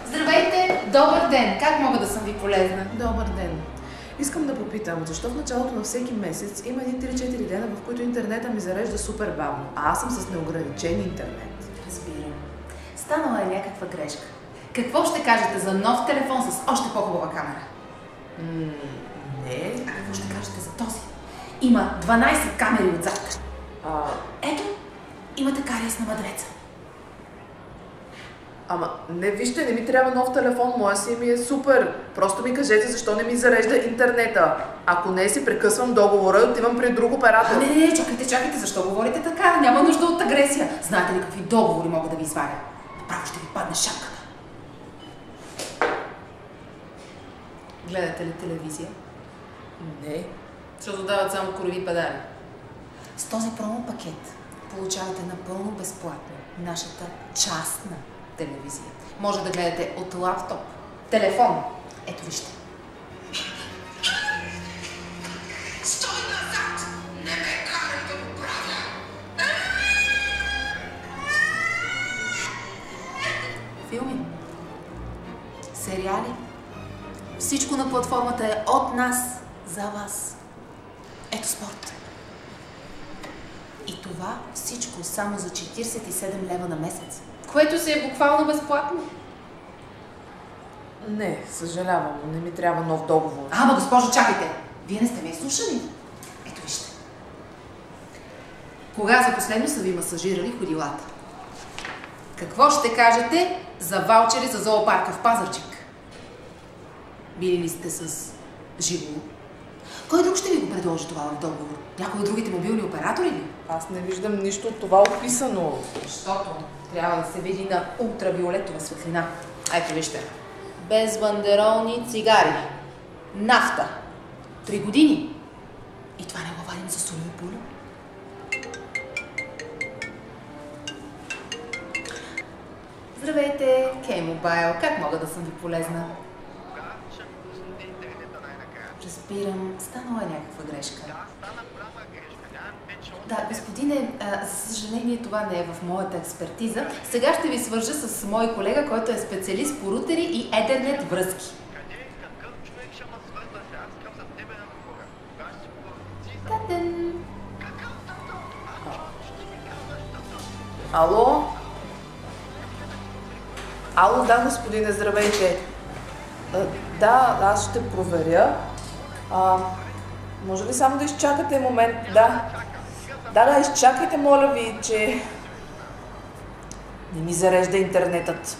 Здравейте! Добър ден! Как мога да съм ви полезна? Добър ден! Искам да попитам, защо в началото на всеки месец има един 3-4 дена, в които интернета ми зарежда супер бавно, а аз съм с неограничен интернет? Разбирам. Станала е някаква грешка. Какво ще кажете за нов телефон с още по-хубава камера? Не. А какво ще кажете за този? Има 12 камери отзад. Ето, имате кариес на мъдреца. Ама, не, вижте, не ми трябва нов телефон, моя си ми е супер. Просто ми кажете защо не ми зарежда интернета. Ако не, си прекъсвам договора и отивам при друг оператор. Не, чакайте, защо говорите така? Няма нужда от агресия. Знаете ли какви договори мога да ви изваря? Направо ще ви падне шапката. Гледате ли телевизия? Не. Защото дават само корови педари. С този промо пакет получавате напълно безплатно нашата частна телевизия. Може да гледате от лаптоп, телефон. Ето вижте. Стой назад! Не ме карай да го правя! Филми, сериали, всичко на платформата е от нас за вас. Ето спорт. И това всичко само за 47 лева на месец, което си е буквално безплатно. Не, съжалявам, не ми трябва нов договор. Ама, госпожо, чакайте! Вие не сте ме слушали. Ето вижте. Кога за последно са ви масажирали ходилата? Какво ще кажете за ваучери за зоопарка в Пазарджик? Били ли сте с живо? Кой друг ще ви го предложи това в договор? Някой от другите мобилни оператори ли? Аз не виждам нищо от това описано. Защото трябва да се види на ултравиолетова светлина. Ето вижте. Безбандеролни цигари. Нафта. 3 години. И това не го вадим за солю и пуля. Здравейте, K-Mobile. Как мога да съм ви полезна? Разбирам, станала е някаква грешка. Да, господине, за съжаление това не е в моята експертиза. Сега ще ви свържа с мой колега, който е специалист по рутери и етернет връзки. Татен! Ало? Ало, да, господине, здравейте. Да, аз ще проверя. Може ли само да изчакате момент? Да, изчакайте, моля ви, че не ми зарежда интернетът.